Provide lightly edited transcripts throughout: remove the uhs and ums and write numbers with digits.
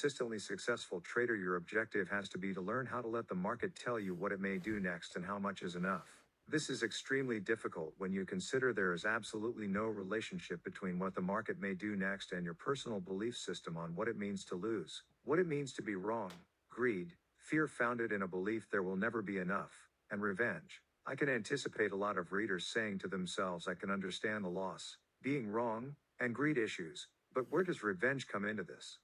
consistently successful trader, your objective has to be to learn how to let the market tell you what it may do next and how much is enough. This is extremely difficult when you consider there is absolutely no relationship between what the market may do next and your personal belief system on what it means to lose, what it means to be wrong, greed, fear founded in a belief there will never be enough, and revenge. I can anticipate a lot of readers saying to themselves, I can understand the loss, being wrong, and greed issues, but where does revenge come into this?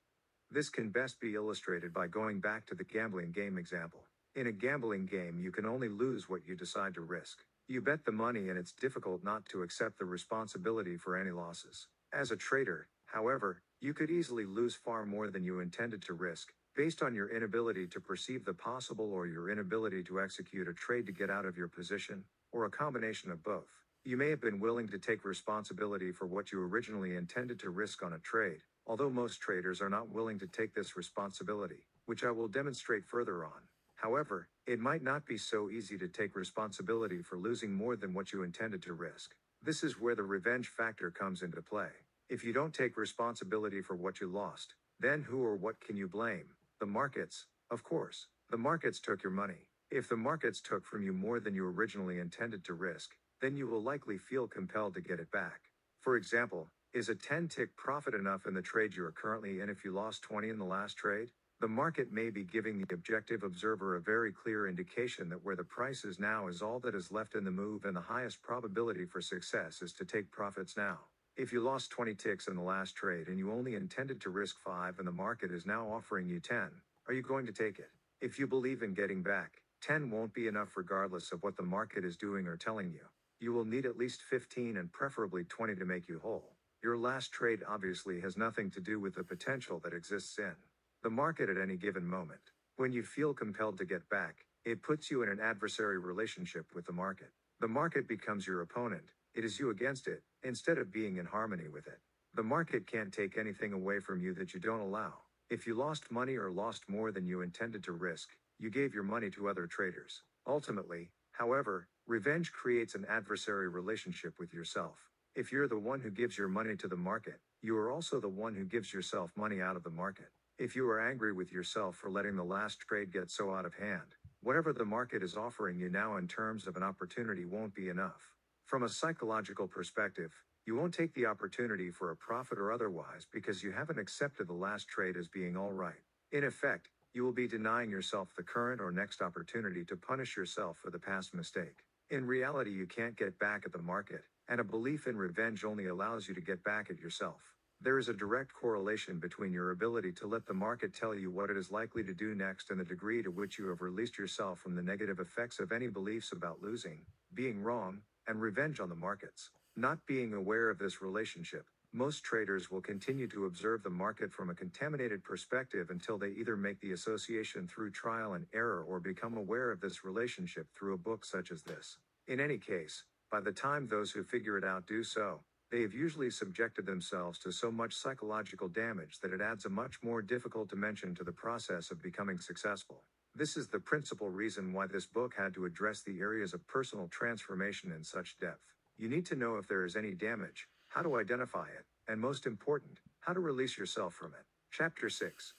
This can best be illustrated by going back to the gambling game example. In a gambling game, you can only lose what you decide to risk. You bet the money and it's difficult not to accept the responsibility for any losses. As a trader, however, you could easily lose far more than you intended to risk, based on your inability to perceive the possible or your inability to execute a trade to get out of your position, or a combination of both. You may have been willing to take responsibility for what you originally intended to risk on a trade, although most traders are not willing to take this responsibility, which I will demonstrate further on. However, it might not be so easy to take responsibility for losing more than what you intended to risk. This is where the revenge factor comes into play. If you don't take responsibility for what you lost, then who or what can you blame? The markets, of course. The markets took your money. If the markets took from you more than you originally intended to risk, then you will likely feel compelled to get it back. For example, is a 10-tick profit enough in the trade you are currently in if you lost 20 in the last trade? The market may be giving the objective observer a very clear indication that where the price is now is all that is left in the move, and the highest probability for success is to take profits now. If you lost 20 ticks in the last trade and you only intended to risk 5 and the market is now offering you 10, are you going to take it? If you believe in getting back, 10 won't be enough regardless of what the market is doing or telling you. You will need at least 15 and preferably 20 to make you whole. Your last trade obviously has nothing to do with the potential that exists in the market at any given moment. When you feel compelled to get back, it puts you in an adversary relationship with the market. The market becomes your opponent. It is you against it, instead of being in harmony with it. The market can't take anything away from you that you don't allow. If you lost money or lost more than you intended to risk, you gave your money to other traders. Ultimately, however, revenge creates an adversary relationship with yourself. If you're the one who gives your money to the market, you are also the one who gives yourself money out of the market. If you are angry with yourself for letting the last trade get so out of hand, whatever the market is offering you now in terms of an opportunity won't be enough. From a psychological perspective, you won't take the opportunity for a profit or otherwise because you haven't accepted the last trade as being all right. In effect, you will be denying yourself the current or next opportunity to punish yourself for the past mistake. In reality, you can't get back at the market, and a belief in revenge only allows you to get back at yourself. There is a direct correlation between your ability to let the market tell you what it is likely to do next and the degree to which you have released yourself from the negative effects of any beliefs about losing, being wrong, and revenge on the markets. Not being aware of this relationship, most traders will continue to observe the market from a contaminated perspective until they either make the association through trial and error or become aware of this relationship through a book such as this. In any case, by the time those who figure it out do so, they have usually subjected themselves to so much psychological damage that it adds a much more difficult dimension to the process of becoming successful. This is the principal reason why this book had to address the areas of personal transformation in such depth. You need to know if there is any damage, how to identify it, and most important, how to release yourself from it. Chapter 6.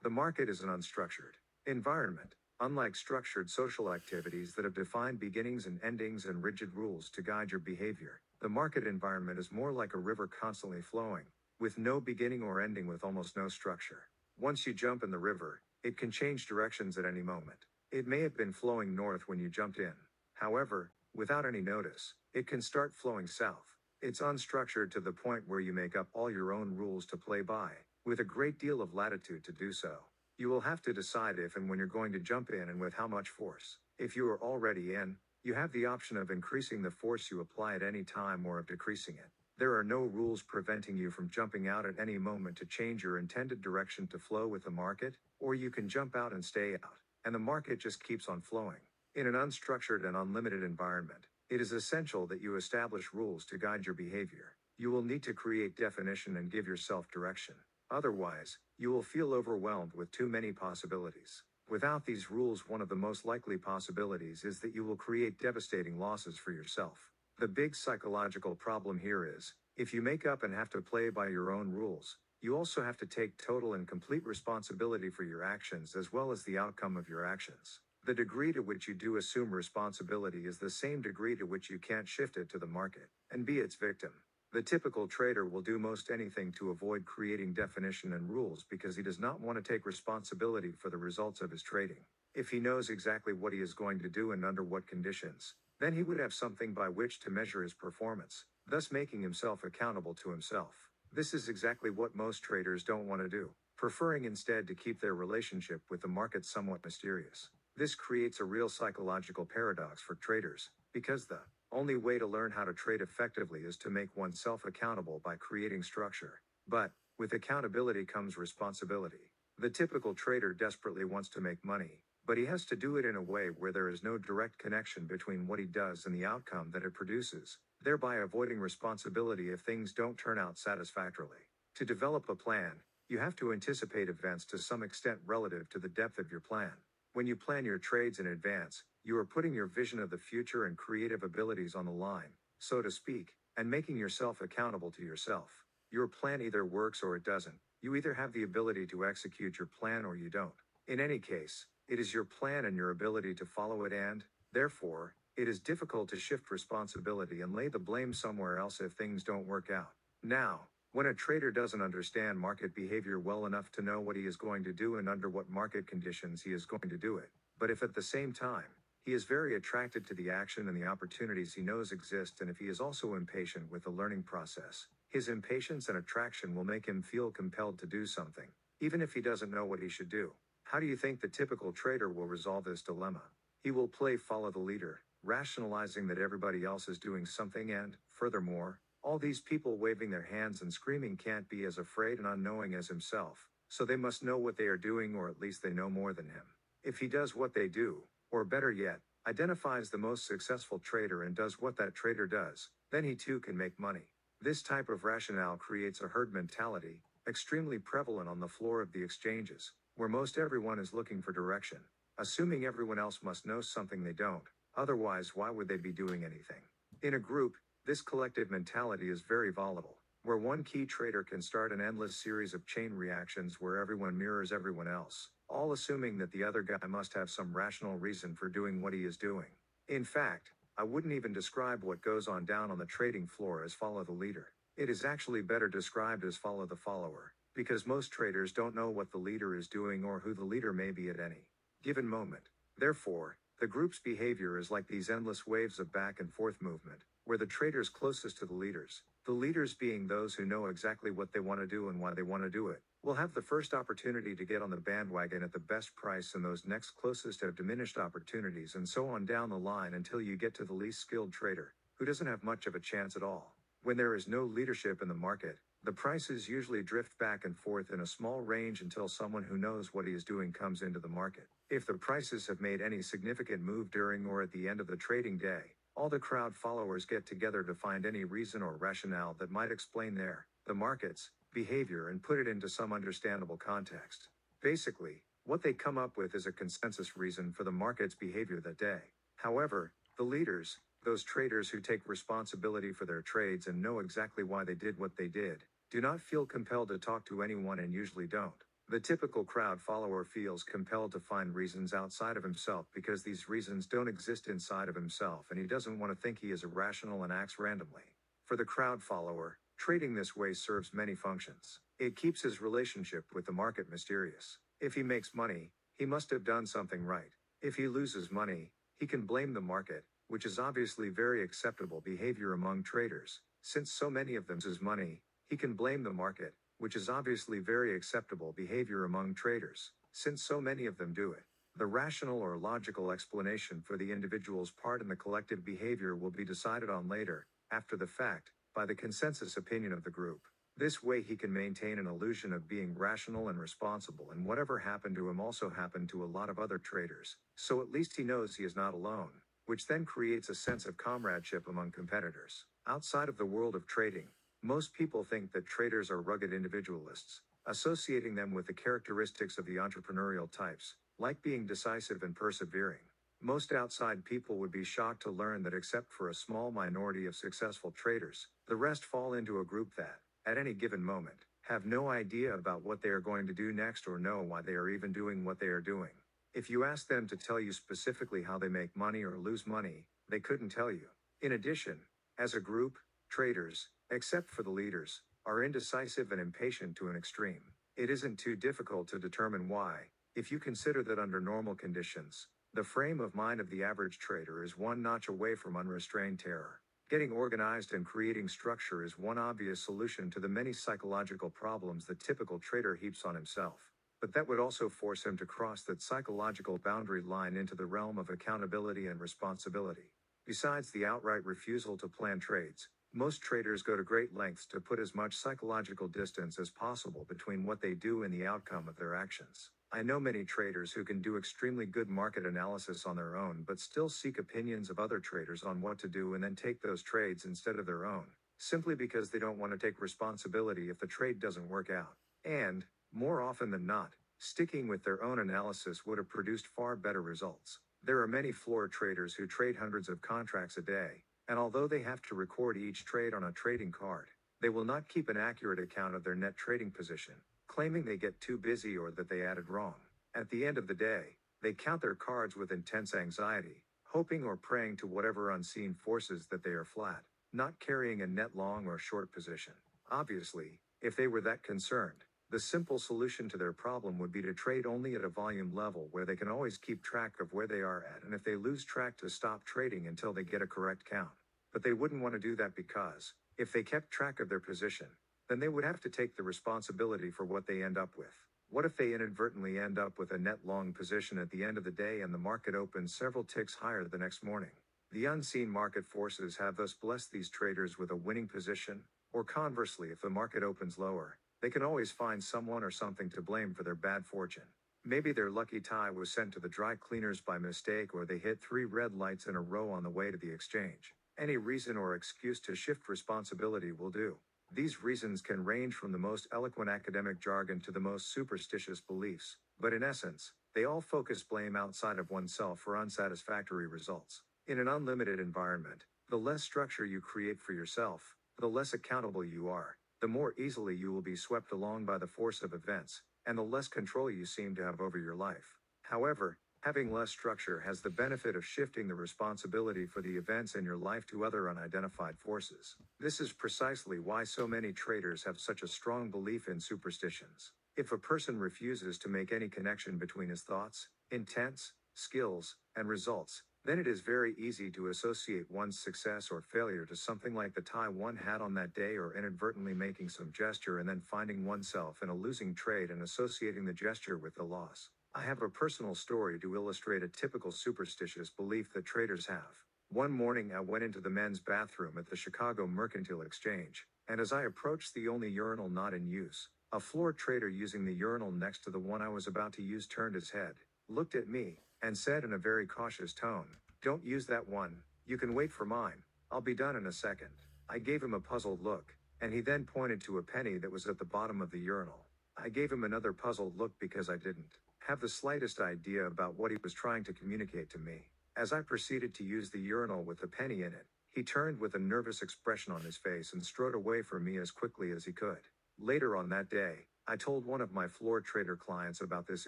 The market is an unstructured environment. Unlike structured social activities that have defined beginnings and endings and rigid rules to guide your behavior, the market environment is more like a river constantly flowing, with no beginning or ending, with almost no structure. Once you jump in the river, it can change directions at any moment. It may have been flowing north when you jumped in. However, without any notice, it can start flowing south. It's unstructured to the point where you make up all your own rules to play by, with a great deal of latitude to do so. You will have to decide if and when you're going to jump in and with how much force. If you are already in, you have the option of increasing the force you apply at any time or of decreasing it. There are no rules preventing you from jumping out at any moment to change your intended direction to flow with the market, or you can jump out and stay out, and the market just keeps on flowing. In an unstructured and unlimited environment, it is essential that you establish rules to guide your behavior. You will need to create definition and give yourself direction. Otherwise, you will feel overwhelmed with too many possibilities. Without these rules, one of the most likely possibilities is that you will create devastating losses for yourself. The big psychological problem here is, if you make up and have to play by your own rules, You also have to take total and complete responsibility for your actions as well as the outcome of your actions. The degree to which you do assume responsibility is the same degree to which you can't shift it to the market and be its victim. The typical trader will do most anything to avoid creating definition and rules because he does not want to take responsibility for the results of his trading. If he knows exactly what he is going to do and under what conditions, then he would have something by which to measure his performance, thus making himself accountable to himself. This is exactly what most traders don't want to do, preferring instead to keep their relationship with the market somewhat mysterious. This creates a real psychological paradox for traders, because the only way to learn how to trade effectively is to make oneself accountable by creating structure. But, with accountability comes responsibility. The typical trader desperately wants to make money, but he has to do it in a way where there is no direct connection between what he does and the outcome that it produces, thereby avoiding responsibility if things don't turn out satisfactorily. To develop a plan, you have to anticipate events to some extent relative to the depth of your plan. When you plan your trades in advance, you are putting your vision of the future and creative abilities on the line, so to speak, and making yourself accountable to yourself. Your plan either works or it doesn't. You either have the ability to execute your plan or you don't. In any case, it is your plan and your ability to follow it and, therefore, it is difficult to shift responsibility and lay the blame somewhere else if things don't work out. Now, when a trader doesn't understand market behavior well enough to know what he is going to do and under what market conditions he is going to do it, but if at the same time, he is very attracted to the action and the opportunities he knows exist, and if he is also impatient with the learning process, his impatience and attraction will make him feel compelled to do something, even if he doesn't know what he should do. How do you think the typical trader will resolve this dilemma? He will play follow the leader, rationalizing that everybody else is doing something and, furthermore, all these people waving their hands and screaming can't be as afraid and unknowing as himself, so they must know what they are doing, or at least they know more than him. If he does what they do, or better yet, identifies the most successful trader and does what that trader does, then he too can make money. This type of rationale creates a herd mentality, extremely prevalent on the floor of the exchanges, where most everyone is looking for direction, assuming everyone else must know something they don't, otherwise why would they be doing anything? In a group, this collective mentality is very volatile, where one key trader can start an endless series of chain reactions where everyone mirrors everyone else, all assuming that the other guy must have some rational reason for doing what he is doing. In fact, I wouldn't even describe what goes on down on the trading floor as follow the leader. It is actually better described as follow the follower, because most traders don't know what the leader is doing or who the leader may be at any given moment. Therefore, the group's behavior is like these endless waves of back and forth movement, where the traders closest to the leaders being those who know exactly what they want to do and why they want to do it, will have the first opportunity to get on the bandwagon at the best price, and those next closest have diminished opportunities, and so on down the line until you get to the least skilled trader, who doesn't have much of a chance at all. When there is no leadership in the market, the prices usually drift back and forth in a small range until someone who knows what he is doing comes into the market. If the prices have made any significant move during or at the end of the trading day, all the crowd followers get together to find any reason or rationale that might explain the market's behavior and put it into some understandable context. Basically, what they come up with is a consensus reason for the market's behavior that day. However, the leaders, those traders who take responsibility for their trades and know exactly why they did what they did, do not feel compelled to talk to anyone and usually don't. The typical crowd follower feels compelled to find reasons outside of himself because these reasons don't exist inside of himself, and he doesn't want to think he is irrational and acts randomly. For the crowd follower, trading this way serves many functions. It keeps his relationship with the market mysterious. If he makes money, he must have done something right. If he loses money, he can blame the market, which is obviously very acceptable behavior among traders. Since so many of them lose money, he can blame the market, which is obviously very acceptable behavior among traders, since so many of them do it. The rational or logical explanation for the individual's part in the collective behavior will be decided on later, after the fact, by the consensus opinion of the group. This way he can maintain an illusion of being rational and responsible, and whatever happened to him also happened to a lot of other traders, so at least he knows he is not alone, which then creates a sense of comradeship among competitors. Outside of the world of trading, most people think that traders are rugged individualists, associating them with the characteristics of the entrepreneurial types, like being decisive and persevering. Most outside people would be shocked to learn that except for a small minority of successful traders, the rest fall into a group that, at any given moment, have no idea about what they are going to do next or know why they are even doing what they are doing. If you ask them to tell you specifically how they make money or lose money, they couldn't tell you. In addition, as a group, traders, except for the leaders, are indecisive and impatient to an extreme. It isn't too difficult to determine why, if you consider that under normal conditions, the frame of mind of the average trader is one notch away from unrestrained terror. Getting organized and creating structure is one obvious solution to the many psychological problems the typical trader heaps on himself. But that would also force him to cross that psychological boundary line into the realm of accountability and responsibility. Besides the outright refusal to plan trades, most traders go to great lengths to put as much psychological distance as possible between what they do and the outcome of their actions. I know many traders who can do extremely good market analysis on their own but still seek opinions of other traders on what to do and then take those trades instead of their own, simply because they don't want to take responsibility if the trade doesn't work out. And, more often than not, sticking with their own analysis would have produced far better results. There are many floor traders who trade hundreds of contracts a day, and although they have to record each trade on a trading card, they will not keep an accurate account of their net trading position, claiming they get too busy or that they added wrong. At the end of the day, they count their cards with intense anxiety, hoping or praying to whatever unseen forces that they are flat, not carrying a net long or short position. Obviously, if they were that concerned, the simple solution to their problem would be to trade only at a volume level where they can always keep track of where they are at, and if they lose track, to stop trading until they get a correct count. But they wouldn't want to do that because, if they kept track of their position, then they would have to take the responsibility for what they end up with. What if they inadvertently end up with a net long position at the end of the day and the market opens several ticks higher the next morning? The unseen market forces have thus blessed these traders with a winning position, or conversely, if the market opens lower, they can always find someone or something to blame for their bad fortune. Maybe their lucky tie was sent to the dry cleaners by mistake, or they hit 3 red lights in a row on the way to the exchange. Any reason or excuse to shift responsibility will do. These reasons can range from the most eloquent academic jargon to the most superstitious beliefs, but in essence, they all focus blame outside of oneself for unsatisfactory results. In an unlimited environment, the less structure you create for yourself, the less accountable you are, the more easily you will be swept along by the force of events, and the less control you seem to have over your life. However, having less structure has the benefit of shifting the responsibility for the events in your life to other unidentified forces. This is precisely why so many traders have such a strong belief in superstitions. If a person refuses to make any connection between his thoughts, intents, skills, and results, then it is very easy to associate one's success or failure to something like the tie one had on that day, or inadvertently making some gesture and then finding oneself in a losing trade and associating the gesture with the loss. I have a personal story to illustrate a typical superstitious belief that traders have. One morning I went into the men's bathroom at the Chicago Mercantile Exchange, and as I approached the only urinal not in use, a floor trader using the urinal next to the one I was about to use turned his head, looked at me, and said in a very cautious tone, "Don't use that one, you can wait for mine, I'll be done in a second." I gave him a puzzled look, and he then pointed to a penny that was at the bottom of the urinal. I gave him another puzzled look because I didn't have the slightest idea about what he was trying to communicate to me. As I proceeded to use the urinal with the penny in it, he turned with a nervous expression on his face and strode away from me as quickly as he could. Later on that day, I told one of my floor trader clients about this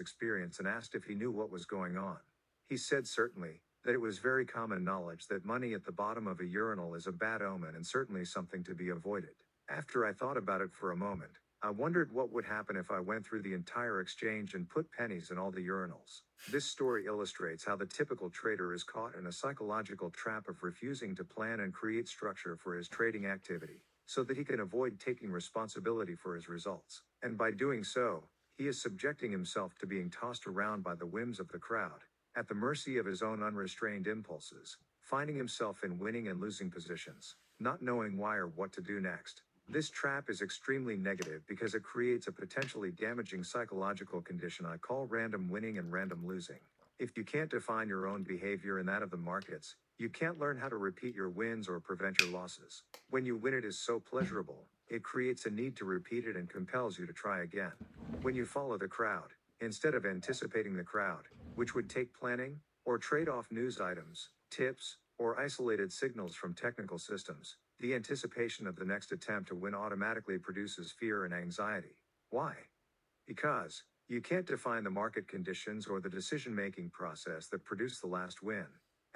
experience and asked if he knew what was going on. He said certainly, that it was very common knowledge that money at the bottom of a urinal is a bad omen and certainly something to be avoided. After I thought about it for a moment, I wondered what would happen if I went through the entire exchange and put pennies in all the urinals. This story illustrates how the typical trader is caught in a psychological trap of refusing to plan and create structure for his trading activity, so that he can avoid taking responsibility for his results. And by doing so, he is subjecting himself to being tossed around by the whims of the crowd, at the mercy of his own unrestrained impulses, finding himself in winning and losing positions, not knowing why or what to do next. This trap is extremely negative because it creates a potentially damaging psychological condition I call random winning and random losing. If you can't define your own behavior and that of the markets, you can't learn how to repeat your wins or prevent your losses. When you win, it is so pleasurable, it creates a need to repeat it and compels you to try again. When you follow the crowd, instead of anticipating the crowd, which would take planning, or trade off news items, tips, or isolated signals from technical systems, The anticipation of the next attempt to win automatically produces fear and anxiety. Why? Because you can't define the market conditions or the decision-making process that produced the last win,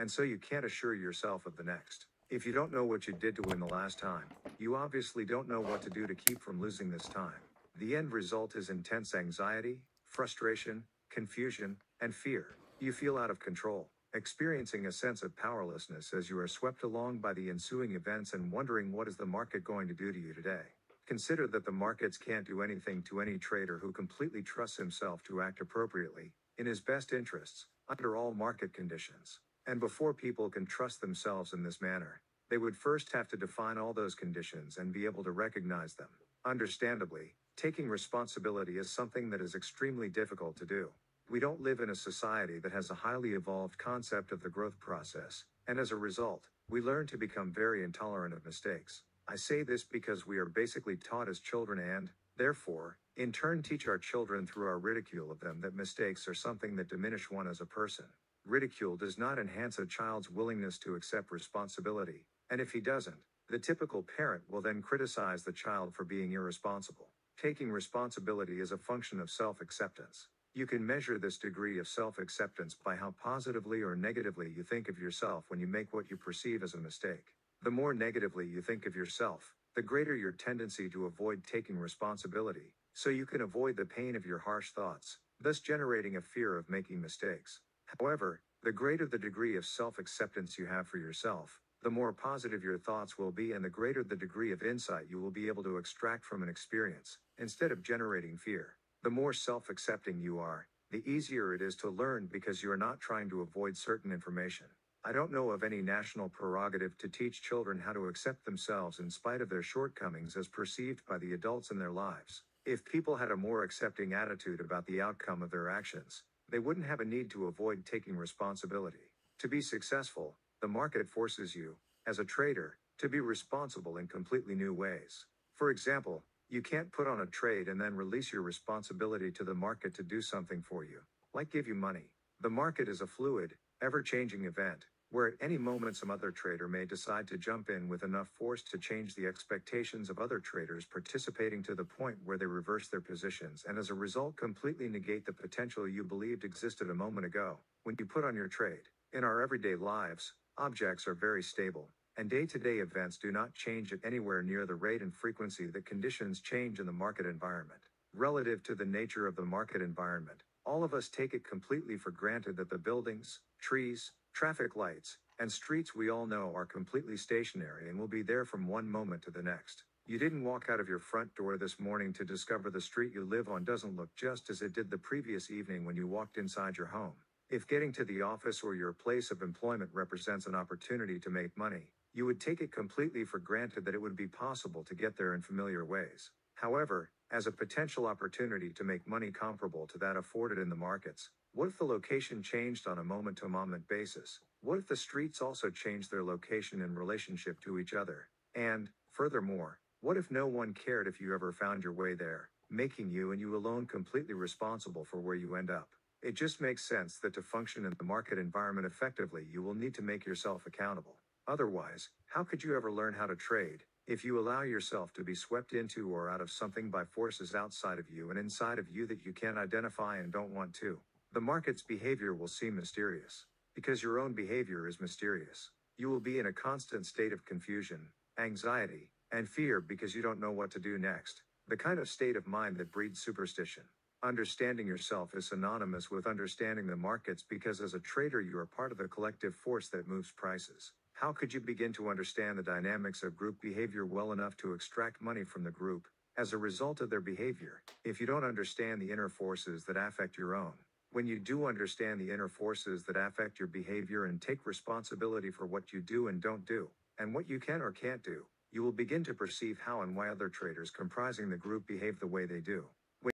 and so you can't assure yourself of the next. If you don't know what you did to win the last time, you obviously don't know what to do to keep from losing this time. The end result is intense anxiety, frustration, confusion, and fear. You feel out of control, experiencing a sense of powerlessness as you are swept along by the ensuing events and wondering what is the market going to do to you today. Consider that the markets can't do anything to any trader who completely trusts himself to act appropriately, in his best interests, under all market conditions. And before people can trust themselves in this manner, they would first have to define all those conditions and be able to recognize them. Understandably, taking responsibility is something that is extremely difficult to do. We don't live in a society that has a highly evolved concept of the growth process, and as a result, we learn to become very intolerant of mistakes. I say this because we are basically taught as children and, therefore, in turn teach our children through our ridicule of them that mistakes are something that diminish one as a person. Ridicule does not enhance a child's willingness to accept responsibility, and if he doesn't, the typical parent will then criticize the child for being irresponsible. Taking responsibility is a function of self-acceptance. You can measure this degree of self-acceptance by how positively or negatively you think of yourself when you make what you perceive as a mistake. The more negatively you think of yourself, the greater your tendency to avoid taking responsibility, so you can avoid the pain of your harsh thoughts, thus generating a fear of making mistakes. However, the greater the degree of self-acceptance you have for yourself, the more positive your thoughts will be and the greater the degree of insight you will be able to extract from an experience, instead of generating fear. The more self-accepting you are, the easier it is to learn because you are not trying to avoid certain information. I don't know of any national prerogative to teach children how to accept themselves in spite of their shortcomings as perceived by the adults in their lives. If people had a more accepting attitude about the outcome of their actions, they wouldn't have a need to avoid taking responsibility. To be successful, the market forces you, as a trader, to be responsible in completely new ways. For example, you can't put on a trade and then release your responsibility to the market to do something for you, like give you money. The market is a fluid, ever-changing event, where at any moment some other trader may decide to jump in with enough force to change the expectations of other traders participating to the point where they reverse their positions and as a result completely negate the potential you believed existed a moment ago, when you put on your trade. In our everyday lives, objects are very stable, and day-to-day events do not change at anywhere near the rate and frequency that conditions change in the market environment. Relative to the nature of the market environment, all of us take it completely for granted that the buildings, trees, traffic lights, and streets we all know are completely stationary and will be there from one moment to the next. You didn't walk out of your front door this morning to discover the street you live on doesn't look just as it did the previous evening when you walked inside your home. If getting to the office or your place of employment represents an opportunity to make money, you would take it completely for granted that it would be possible to get there in familiar ways. However, as a potential opportunity to make money comparable to that afforded in the markets, what if the location changed on a moment-to-moment basis? What if the streets also changed their location in relationship to each other? And, furthermore, what if no one cared if you ever found your way there, making you and you alone completely responsible for where you end up? It just makes sense that to function in the market environment effectively you will need to make yourself accountable. Otherwise, how could you ever learn how to trade, if you allow yourself to be swept into or out of something by forces outside of you and inside of you that you can't identify and don't want to? The market's behavior will seem mysterious, because your own behavior is mysterious. You will be in a constant state of confusion, anxiety, and fear because you don't know what to do next, the kind of state of mind that breeds superstition. Understanding yourself is synonymous with understanding the markets because as a trader you are part of the collective force that moves prices. How could you begin to understand the dynamics of group behavior well enough to extract money from the group, as a result of their behavior, if you don't understand the inner forces that affect your own? When you do understand the inner forces that affect your behavior and take responsibility for what you do and don't do, and what you can or can't do, you will begin to perceive how and why other traders comprising the group behave the way they do.